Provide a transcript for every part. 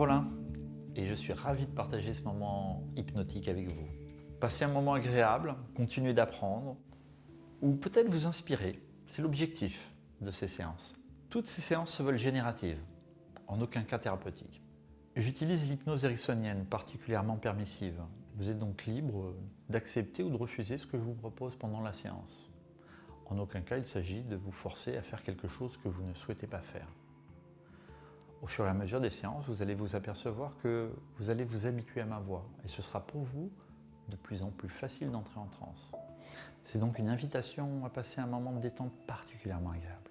Rolin et je suis ravi de partager ce moment hypnotique avec vous. Passez un moment agréable, continuez d'apprendre ou peut-être vous inspirer, c'est l'objectif de ces séances. Toutes ces séances se veulent génératives, en aucun cas thérapeutiques. J'utilise l'hypnose ericksonienne, particulièrement permissive. Vous êtes donc libre d'accepter ou de refuser ce que je vous propose pendant la séance. En aucun cas il s'agit de vous forcer à faire quelque chose que vous ne souhaitez pas faire. Au fur et à mesure des séances, vous allez vous apercevoir que vous allez vous habituer à ma voix et ce sera pour vous de plus en plus facile d'entrer en transe. C'est donc une invitation à passer un moment de détente particulièrement agréable.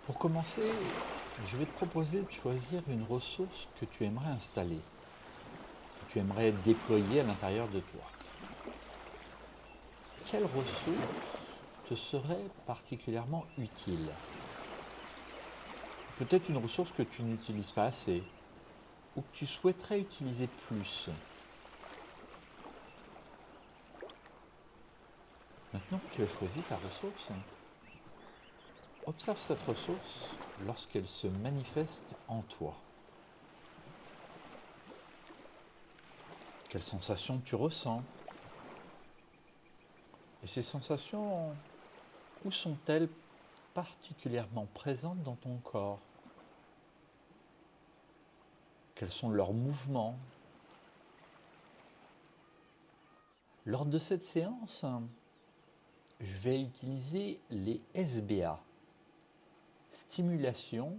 Pour commencer, je vais te proposer de choisir une ressource que tu aimerais installer, que tu aimerais déployer à l'intérieur de toi. Quelle ressource te serait particulièrement utile? Peut-être une ressource que tu n'utilises pas assez ou que tu souhaiterais utiliser plus. Maintenant que tu as choisi ta ressource, observe cette ressource lorsqu'elle se manifeste en toi. Quelles sensations tu ressens? Et ces sensations, où sont-elles particulièrement présentes dans ton corps? Quels sont leurs mouvements? Lors de cette séance, je vais utiliser les SBA, stimulation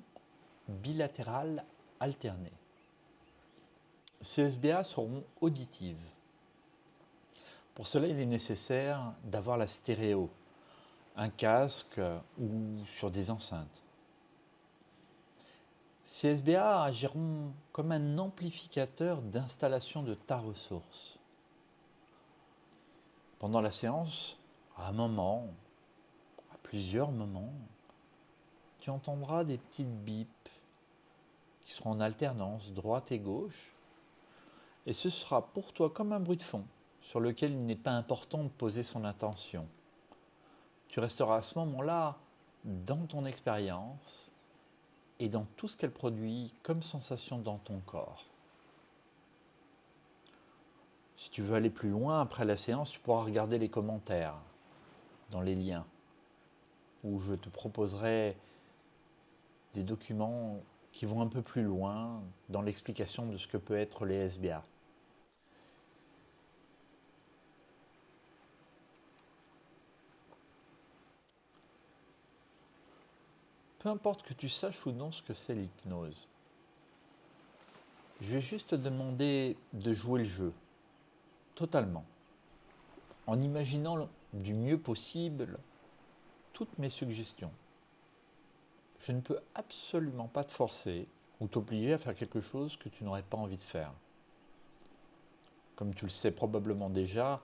bilatérale alternée. Ces SBA seront auditives. Pour cela, il est nécessaire d'avoir la stéréo, un casque ou sur des enceintes. Ces SBA agiront comme un amplificateur d'installation de ta ressource. Pendant la séance, à un moment, à plusieurs moments, tu entendras des petites bips qui seront en alternance, droite et gauche, et ce sera pour toi comme un bruit de fond sur lequel il n'est pas important de poser son attention. Tu resteras à ce moment-là dans ton expérience et dans tout ce qu'elle produit comme sensation dans ton corps. Si tu veux aller plus loin après la séance, tu pourras regarder les commentaires dans les liens où je te proposerai des documents qui vont un peu plus loin dans l'explication de ce que peut être les SBA. Peu importe que tu saches ou non ce que c'est l'hypnose, je vais juste te demander de jouer le jeu, totalement, en imaginant du mieux possible toutes mes suggestions. Je ne peux absolument pas te forcer ou t'obliger à faire quelque chose que tu n'aurais pas envie de faire. Comme tu le sais probablement déjà,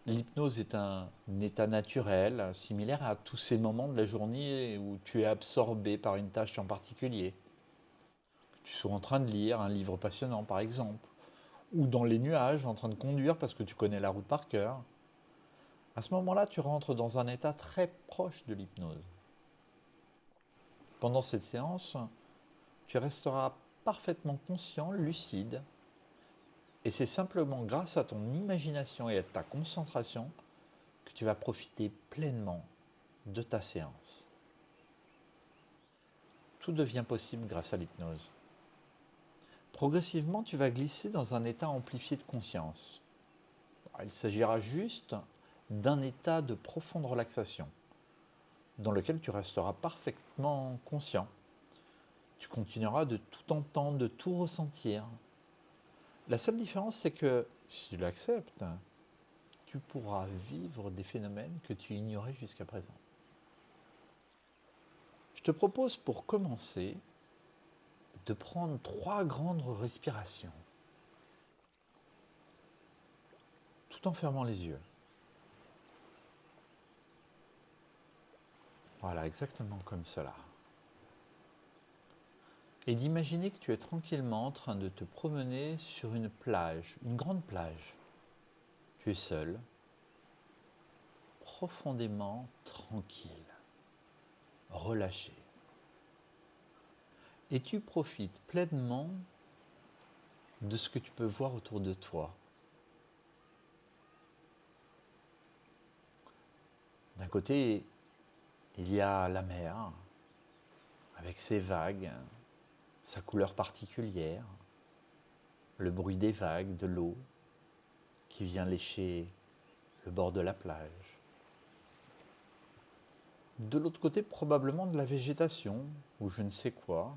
l'hypnose est un état naturel, similaire à tous ces moments de la journée où tu es absorbé par une tâche en particulier. Tu sois en train de lire un livre passionnant par exemple, ou dans les nuages en train de conduire parce que tu connais la route par cœur. À ce moment-là, tu rentres dans un état très proche de l'hypnose. Pendant cette séance, tu resteras parfaitement conscient, lucide, et c'est simplement grâce à ton imagination et à ta concentration que tu vas profiter pleinement de ta séance. Tout devient possible grâce à l'hypnose. Progressivement, tu vas glisser dans un état amplifié de conscience. Il s'agira juste d'un état de profonde relaxation, dans lequel tu resteras parfaitement conscient. Tu continueras de tout entendre, de tout ressentir. La seule différence, c'est que si tu l'acceptes, tu pourras vivre des phénomènes que tu ignorais jusqu'à présent. Je te propose pour commencer de prendre 3 grandes respirations, tout en fermant les yeux. Voilà, exactement comme cela. et d'imaginer que tu es tranquillement en train de te promener sur une plage, une grande plage. Tu es seul, profondément tranquille, relâché. Et tu profites pleinement de ce que tu peux voir autour de toi. D'un côté, il y a la mer, avec ses vagues, sa couleur particulière, le bruit des vagues, de l'eau qui vient lécher le bord de la plage. De l'autre côté, probablement de la végétation, ou je ne sais quoi.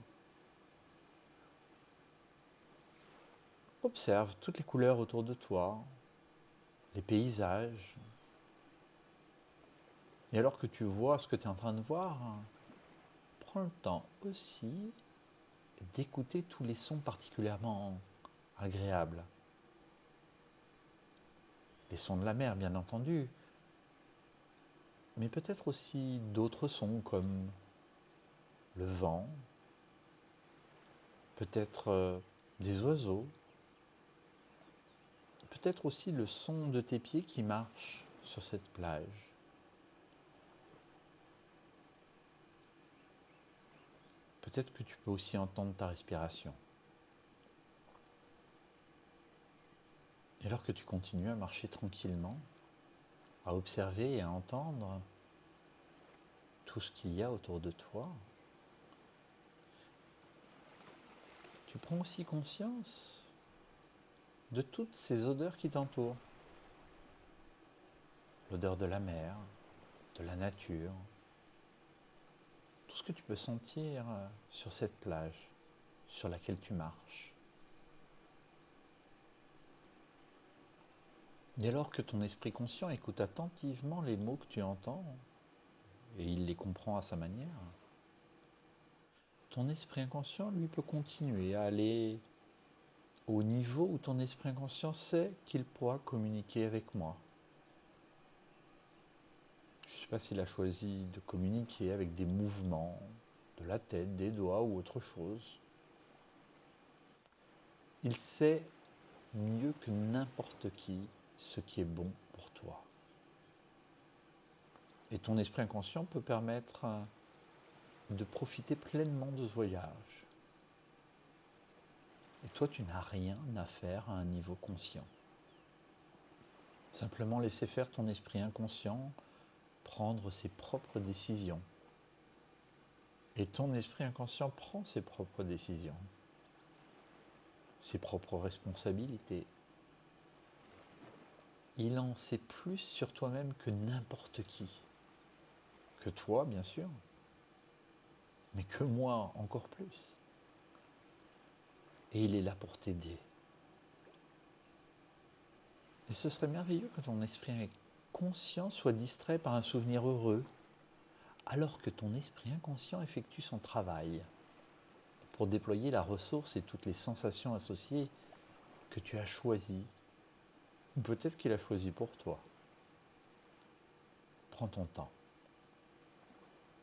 Observe toutes les couleurs autour de toi, les paysages. Et alors que tu vois ce que tu es en train de voir, prends le temps aussi d'écouter tous les sons particulièrement agréables. Les sons de la mer, bien entendu, mais peut-être aussi d'autres sons comme le vent, peut-être des oiseaux, peut-être aussi le son de tes pieds qui marchent sur cette plage. Peut-être que tu peux aussi entendre ta respiration. Et alors que tu continues à marcher tranquillement, à observer et à entendre tout ce qu'il y a autour de toi, tu prends aussi conscience de toutes ces odeurs qui t'entourent. L'odeur de la mer, de la nature, tout ce que tu peux sentir sur cette plage sur laquelle tu marches. Et alors que ton esprit conscient écoute attentivement les mots que tu entends, et il les comprend à sa manière, ton esprit inconscient, lui, peut continuer à aller au niveau où ton esprit inconscient sait qu'il pourra communiquer avec moi. Je ne sais pas s'il a choisi de communiquer avec des mouvements de la tête, des doigts ou autre chose. Il sait mieux que n'importe qui ce qui est bon pour toi. Et ton esprit inconscient peut permettre de profiter pleinement de ce voyage. Et toi, tu n'as rien à faire à un niveau conscient. Simplement laisser faire ton esprit inconscient prendre ses propres décisions. Et ton esprit inconscient prend ses propres décisions, ses propres responsabilités. Il en sait plus sur toi-même que n'importe qui. Que toi, bien sûr, mais que moi encore plus. Et il est là pour t'aider. Et ce serait merveilleux que ton esprit conscient soit distrait par un souvenir heureux, alors que ton esprit inconscient effectue son travail pour déployer la ressource et toutes les sensations associées que tu as choisies. Ou peut-être qu'il a choisi pour toi. Prends ton temps.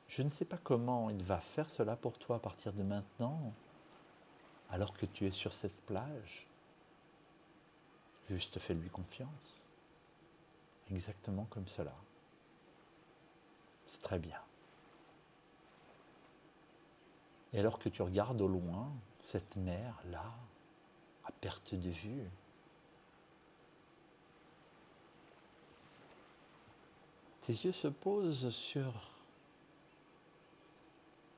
Je ne sais pas comment il va faire cela pour toi à partir de maintenant, alors que tu es sur cette plage. Juste fais-lui confiance. Exactement comme cela. C'est très bien. Et alors que tu regardes au loin cette mer là, à perte de vue, tes yeux se posent sur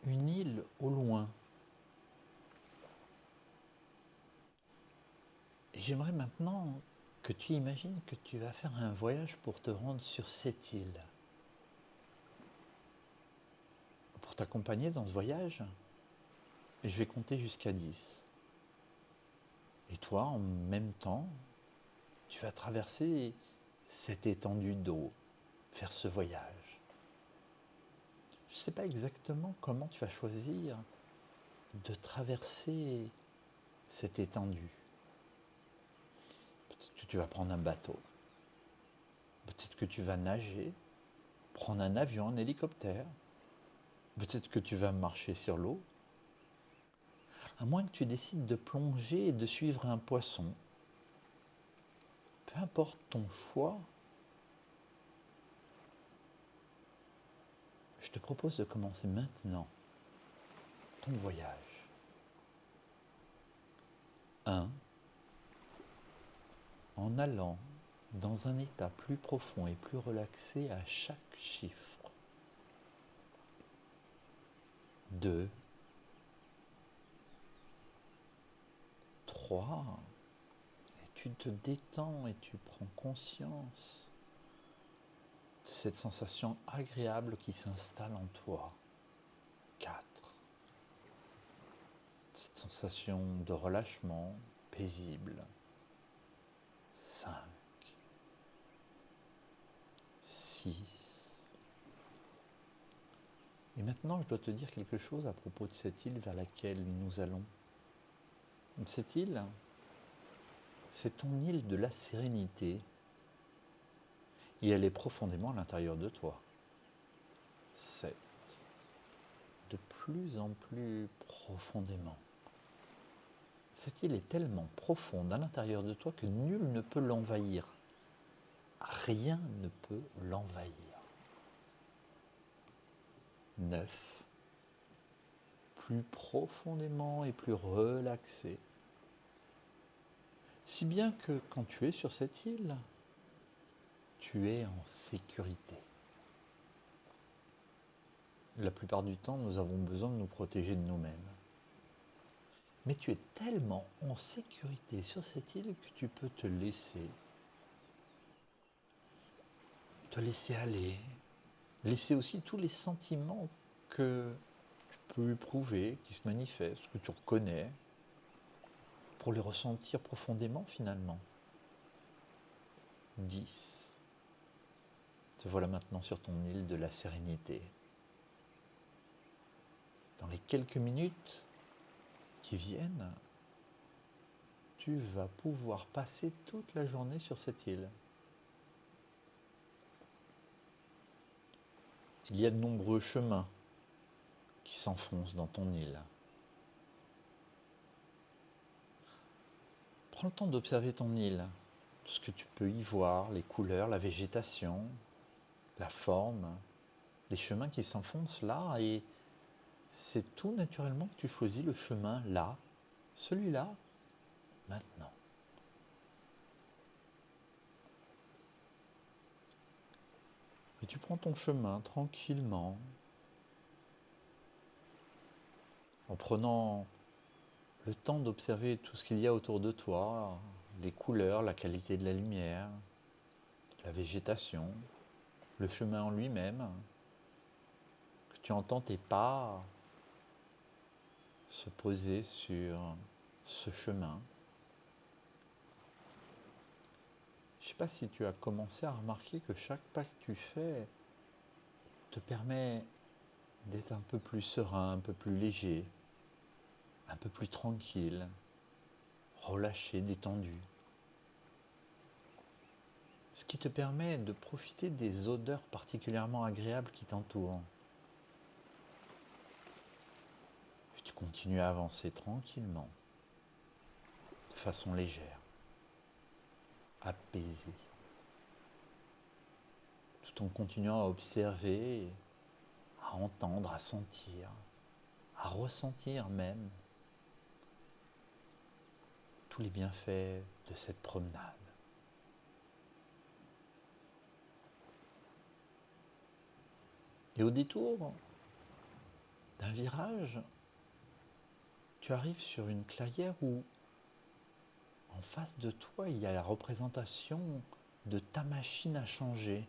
une île au loin. Et j'aimerais maintenant que tu imagines que tu vas faire un voyage pour te rendre sur cette île. Pour t'accompagner dans ce voyage, je vais compter jusqu'à 10. Et toi, en même temps, tu vas traverser cette étendue d'eau, faire ce voyage. Je ne sais pas exactement comment tu vas choisir de traverser cette étendue. Peut-être que tu vas prendre un bateau. Peut-être que tu vas nager, prendre un avion, un hélicoptère. Peut-être que tu vas marcher sur l'eau. À moins que tu décides de plonger et de suivre un poisson. Peu importe ton choix, je te propose de commencer maintenant ton voyage. 1. En allant dans un état plus profond et plus relaxé à chaque chiffre. 2. 3. Et tu te détends et tu prends conscience de cette sensation agréable qui s'installe en toi. 4. Cette sensation de relâchement paisible. 5. 6. Et maintenant, je dois te dire quelque chose à propos de cette île vers laquelle nous allons. Cette île, c'est ton île de la sérénité. Et elle est profondément à l'intérieur de toi. 7. De plus en plus profondément. Cette île est tellement profonde à l'intérieur de toi que nul ne peut l'envahir. Rien ne peut l'envahir. 9. Plus profondément et plus relaxé. Si bien que quand tu es sur cette île, tu es en sécurité. La plupart du temps, nous avons besoin de nous protéger de nous-mêmes. Mais tu es tellement en sécurité sur cette île que tu peux te laisser aller, laisser aussi tous les sentiments que tu peux éprouver, qui se manifestent, que tu reconnais, pour les ressentir profondément finalement. 10. Te voilà maintenant sur ton île de la sérénité. Dans les quelques minutes qui viennent, tu vas pouvoir passer toute la journée sur cette île. Il y a de nombreux chemins qui s'enfoncent dans ton île. Prends le temps d'observer ton île, tout ce que tu peux y voir, les couleurs, la végétation, la forme, les chemins qui s'enfoncent là, et c'est tout naturellement que tu choisis le chemin là, celui-là, maintenant. Et tu prends ton chemin tranquillement, en prenant le temps d'observer tout ce qu'il y a autour de toi, les couleurs, la qualité de la lumière, la végétation, le chemin en lui-même, que tu entends tes pas se poser sur ce chemin. Je ne sais pas si tu as commencé à remarquer que chaque pas que tu fais te permet d'être un peu plus serein, un peu plus léger, un peu plus tranquille, relâché, détendu. Ce qui te permet de profiter des odeurs particulièrement agréables qui t'entourent. Et tu continues à avancer tranquillement, de façon légère, apaisée, tout en continuant à observer, à entendre, à sentir, à ressentir même tous les bienfaits de cette promenade. Et au détour d'un virage, tu arrives sur une clairière où, en face de toi, il y a la représentation de ta machine à changer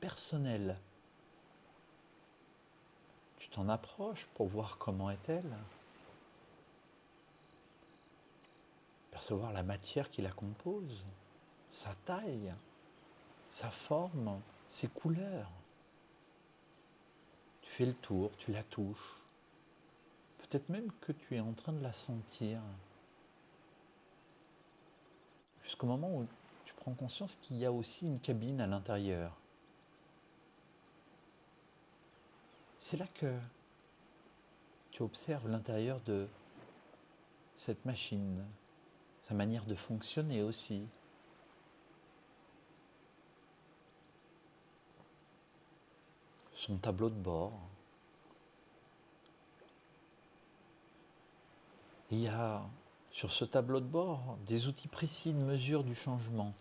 personnelle. Tu t'en approches pour voir comment est-elle, percevoir la matière qui la compose, sa taille, sa forme, ses couleurs. Tu fais le tour, tu la touches. Peut-être même que tu es en train de la sentir. Jusqu'au moment où tu prends conscience qu'il y a aussi une cabine à l'intérieur. C'est là que tu observes l'intérieur de cette machine, sa manière de fonctionner aussi. Son tableau de bord. Et il y a sur ce tableau de bord des outils précis de mesure du changement.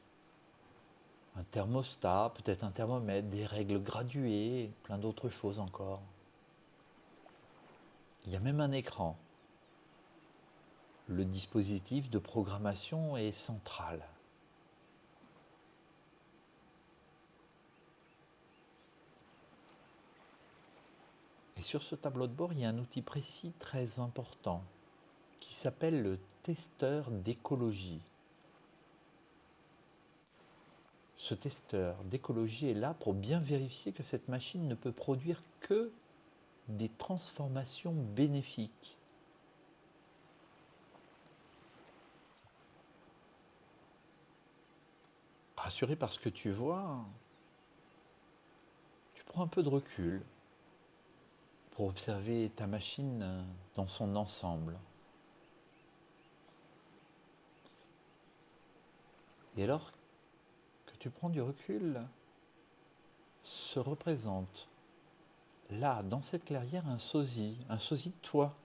Un thermostat, peut-être un thermomètre, des règles graduées, plein d'autres choses encore. Il y a même un écran. Le dispositif de programmation est central. Et sur ce tableau de bord, il y a un outil précis très important qui s'appelle le testeur d'écologie. Ce testeur d'écologie est là pour bien vérifier que cette machine ne peut produire que des transformations bénéfiques. Rassuré par ce que tu vois, tu prends un peu de recul pour observer ta machine dans son ensemble. Et alors que tu prends du recul, se représente là, dans cette clairière, un sosie de toi.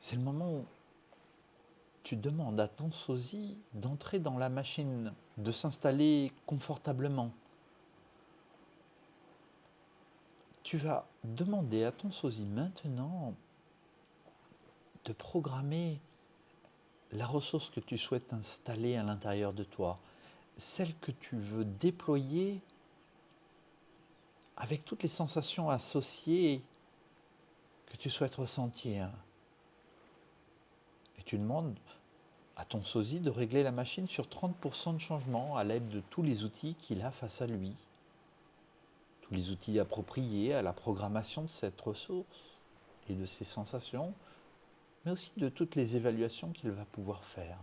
C'est le moment où tu demandes à ton sosie d'entrer dans la machine, de s'installer confortablement. Tu vas demander à ton sosie maintenant de programmer la ressource que tu souhaites installer à l'intérieur de toi, celle que tu veux déployer avec toutes les sensations associées que tu souhaites ressentir. Et tu demandes à ton sosie de régler la machine sur 30% de changement à l'aide de tous les outils qu'il a face à lui. Tous les outils appropriés à la programmation de cette ressource et de ses sensations, mais aussi de toutes les évaluations qu'il va pouvoir faire.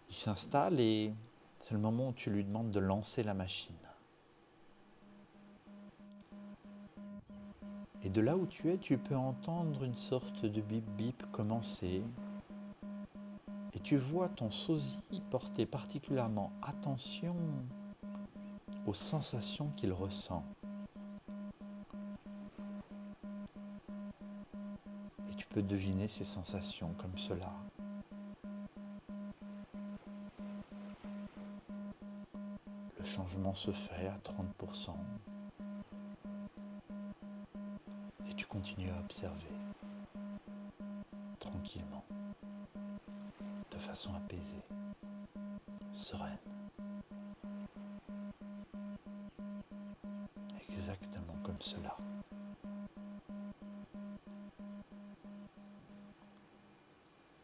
Il s'installe et c'est le moment où tu lui demandes de lancer la machine. Et de là où tu es, tu peux entendre une sorte de bip-bip commencer. Et tu vois ton sosie porter particulièrement attention aux sensations qu'il ressent. Et tu peux deviner ces sensations comme cela. Le changement se fait à 30%. Et tu continues à observer, tranquillement, de façon apaisée, sereine. Exactement comme cela.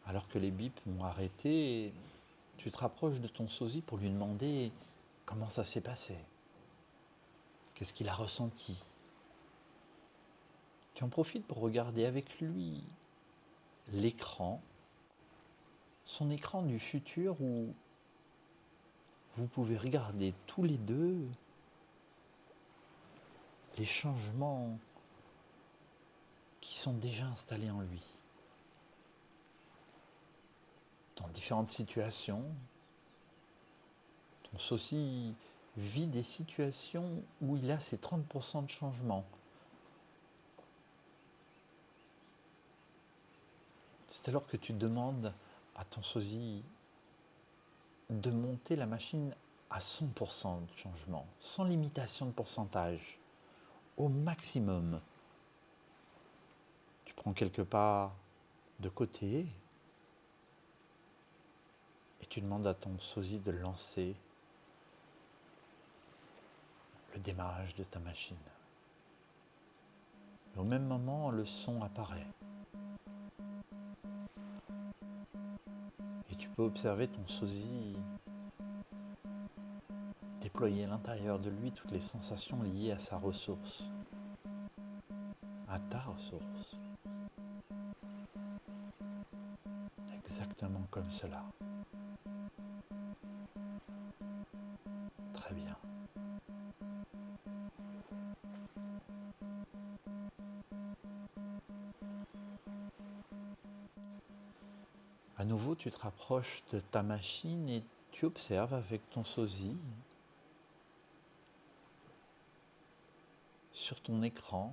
Alors que les bips m'ont arrêté, tu te rapproches de ton sosie pour lui demander comment ça s'est passé. Qu'est-ce qu'il a ressenti? Tu en profites pour regarder avec lui l'écran, son écran du futur où vous pouvez regarder tous les deux les changements qui sont déjà installés en lui. Dans différentes situations, ton sosie vit des situations où il a ces 30% de changement. C'est alors que tu demandes à ton sosie de monter la machine à 100% de changement, sans limitation de pourcentage, au maximum. Tu prends quelques pas de côté et tu demandes à ton sosie de lancer le démarrage de ta machine. Et au même moment, le son apparaît. Et tu peux observer ton sosie déployer à l'intérieur de lui toutes les sensations liées à sa ressource, à ta ressource. Exactement comme cela. À nouveau, tu te rapproches de ta machine et tu observes avec ton sosie sur ton écran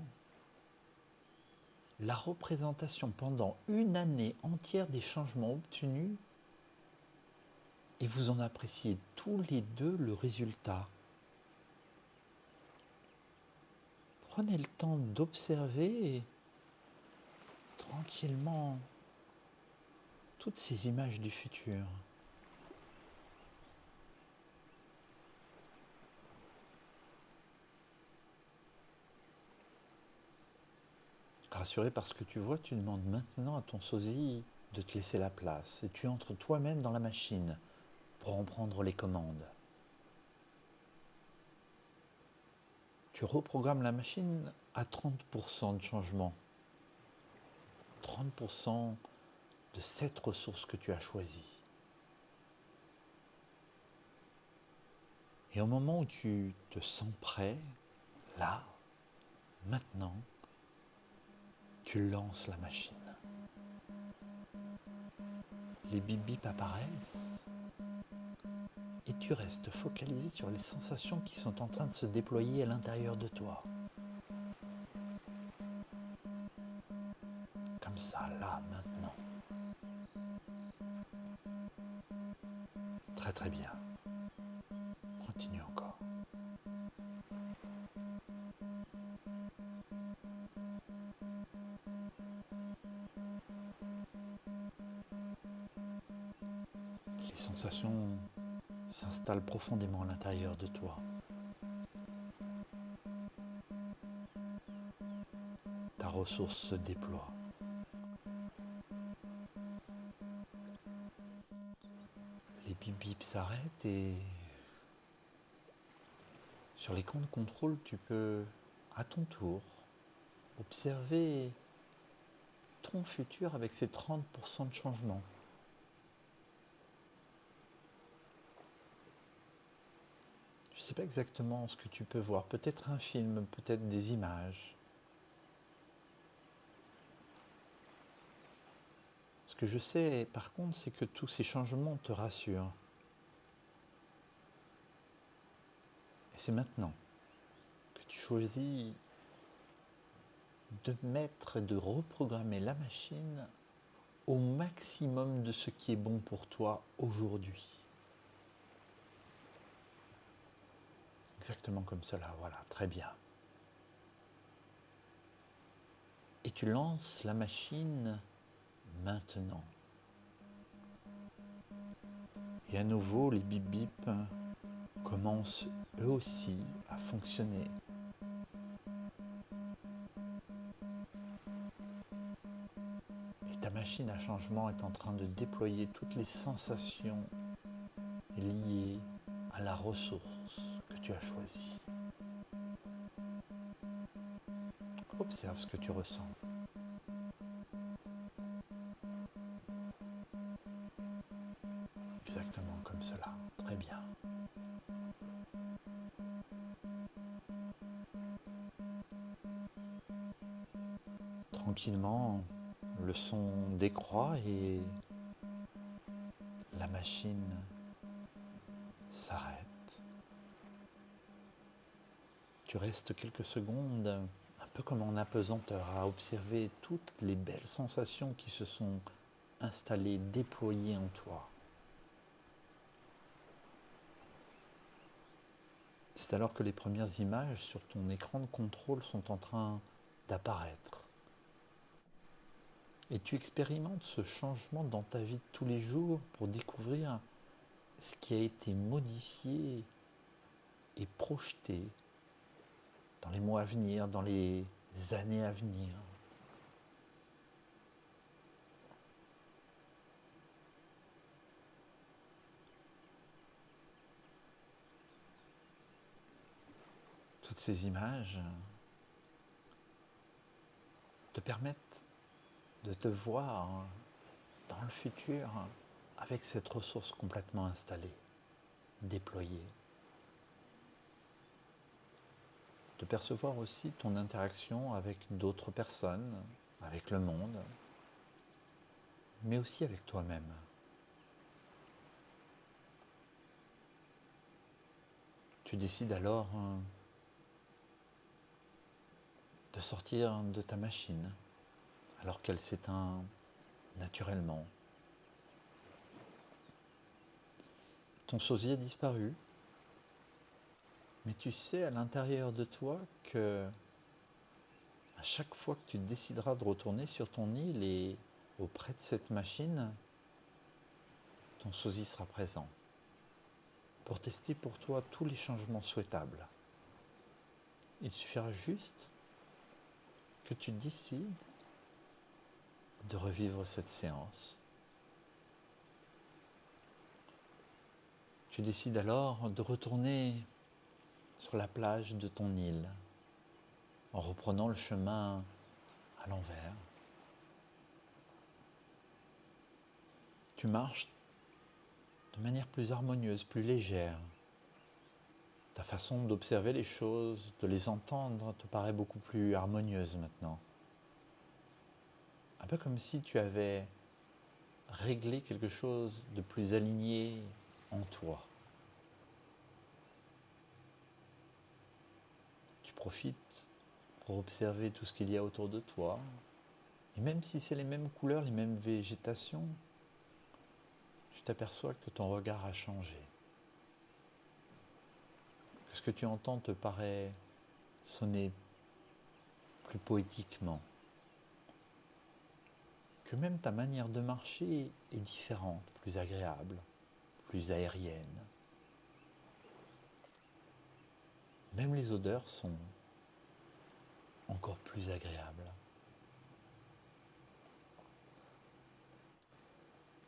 la représentation pendant une année entière des changements obtenus et vous en appréciez tous les deux le résultat. Prenez le temps d'observer tranquillement toutes ces images du futur. Rassuré par ce que tu vois, tu demandes maintenant à ton sosie de te laisser la place et tu entres toi-même dans la machine pour en prendre les commandes. Tu reprogrammes la machine à 30% de changement. 30% de cette ressource que tu as choisie. Et au moment où tu te sens prêt, là, maintenant, tu lances la machine. Les bip bip apparaissent et tu restes focalisé sur les sensations qui sont en train de se déployer à l'intérieur de toi. Comme ça, là, maintenant. Très très bien. Continue encore. Les sensations s'installent profondément à l'intérieur de toi. Ta ressource se déploie. Les bip bip s'arrêtent et sur l'écran de contrôle, tu peux à ton tour observer ton futur avec ses 30% de changement. Je ne sais pas exactement ce que tu peux voir, peut-être un film, peut-être des images. Ce que je sais par contre, c'est que tous ces changements te rassurent. Et c'est maintenant que tu choisis de mettre et de reprogrammer la machine au maximum de ce qui est bon pour toi aujourd'hui. Exactement comme cela, voilà, très bien. Et tu lances la machine maintenant. Et à nouveau, les bip bip commencent eux aussi à fonctionner. Et ta machine à changement est en train de déployer toutes les sensations liées à la ressource que tu as choisie. Observe ce que tu ressens. Exactement comme cela. Très bien. Tranquillement, le son décroît et la machine s'arrête. Tu restes quelques secondes, un peu comme en apesanteur, à observer toutes les belles sensations qui se sont installées, déployées en toi. C'est alors que les premières images sur ton écran de contrôle sont en train d'apparaître. Et tu expérimentes ce changement dans ta vie de tous les jours pour découvrir ce qui a été modifié et projeté dans les mois à venir, dans les années à venir. Toutes ces images te permettent de te voir dans le futur avec cette ressource complètement installée, déployée. De percevoir aussi ton interaction avec d'autres personnes, avec le monde, mais aussi avec toi-même. Tu décides alors de sortir de ta machine alors qu'elle s'éteint naturellement. Ton sosie a disparu, mais tu sais à l'intérieur de toi que à chaque fois que tu décideras de retourner sur ton île et auprès de cette machine, ton sosie sera présent pour tester pour toi tous les changements souhaitables. Il suffira juste que tu décides de revivre cette séance. Tu décides alors de retourner sur la plage de ton île en reprenant le chemin à l'envers. Tu marches de manière plus harmonieuse, plus légère. Ta façon d'observer les choses, de les entendre, te paraît beaucoup plus harmonieuse maintenant. Un peu comme si tu avais réglé quelque chose de plus aligné en toi. Tu profites pour observer tout ce qu'il y a autour de toi. Et même si c'est les mêmes couleurs, les mêmes végétations, tu t'aperçois que ton regard a changé. Que ce que tu entends te paraît sonner plus poétiquement. Que même ta manière de marcher est différente, plus agréable, plus aérienne. Même les odeurs sont encore plus agréables.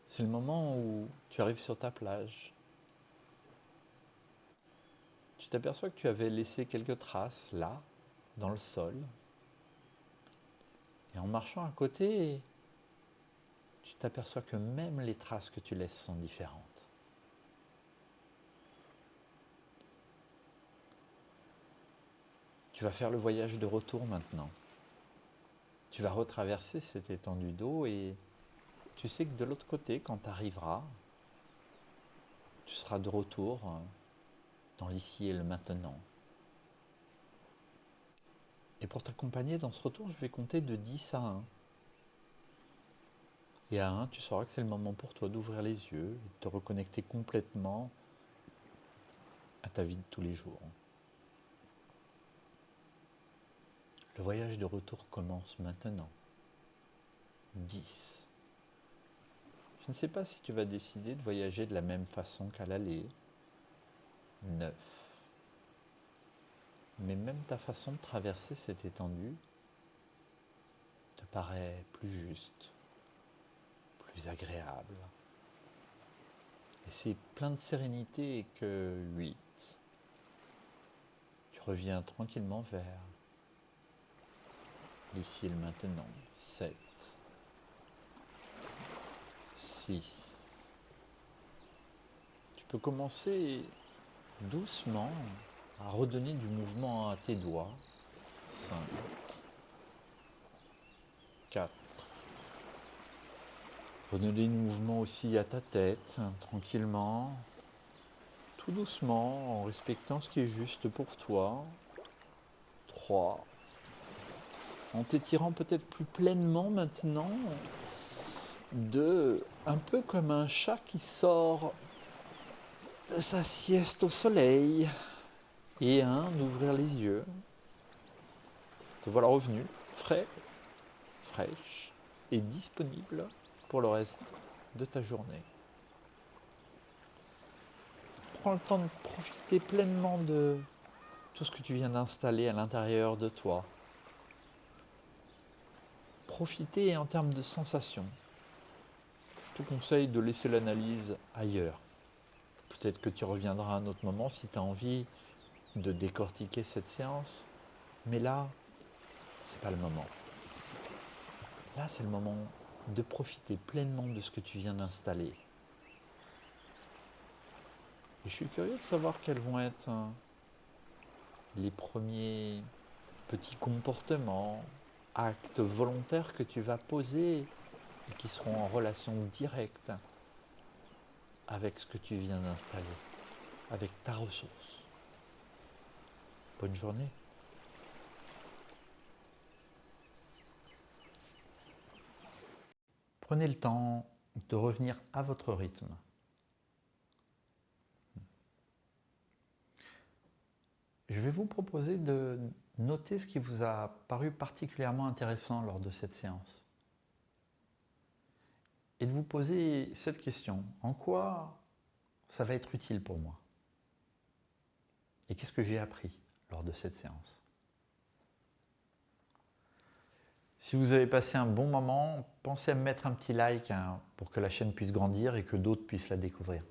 C'est le moment où tu arrives sur ta plage. Tu t'aperçois que tu avais laissé quelques traces là, dans le sol. Et en marchant à côté, tu t'aperçois que même les traces que tu laisses sont différentes. Tu vas faire le voyage de retour maintenant. Tu vas retraverser cette étendue d'eau et tu sais que de l'autre côté, quand tu arriveras, tu seras de retour dans l'ici et le maintenant. Et pour t'accompagner dans ce retour, je vais compter de 10 à 1. Et à 1, tu sauras que c'est le moment pour toi d'ouvrir les yeux et de te reconnecter complètement à ta vie de tous les jours. Le voyage de retour commence maintenant. 10. Je ne sais pas si tu vas décider de voyager de la même façon qu'à l'aller. 9. Mais même ta façon de traverser cette étendue te paraît plus juste, plus agréable. Et c'est plein de sérénité que 8. Tu reviens tranquillement vers l'ici et le maintenant. 7. 6. Tu peux commencer doucement à redonner du mouvement à tes doigts. 5. 4. Redonner du mouvement aussi à ta tête, tranquillement, tout doucement, en respectant ce qui est juste pour toi. 3. En t'étirant peut-être plus pleinement maintenant. 2. Un peu comme un chat qui sort de sa sieste au soleil. Et 1. D'ouvrir les yeux. Te voilà revenu, frais, fraîche et disponible pour le reste de ta journée. Prends le temps de profiter pleinement de tout ce que tu viens d'installer à l'intérieur de toi. Profiter en termes de sensations. Je te conseille de laisser l'analyse ailleurs. Peut-être que tu reviendras à un autre moment si tu as envie de décortiquer cette séance. Mais là, c'est pas le moment. Là, c'est le moment de profiter pleinement de ce que tu viens d'installer. Et je suis curieux de savoir quels vont être les premiers petits comportements, actes volontaires que tu vas poser et qui seront en relation directe avec ce que tu viens d'installer, avec ta ressource. Bonne journée. Prenez le temps de revenir à votre rythme. Je vais vous proposer de noter ce qui vous a paru particulièrement intéressant lors de cette séance. Et de vous poser cette question. En quoi ça va être utile pour moi? Et qu'est-ce que j'ai appris lors de cette séance? Si vous avez passé un bon moment, pensez à me mettre un petit like pour que la chaîne puisse grandir et que d'autres puissent la découvrir.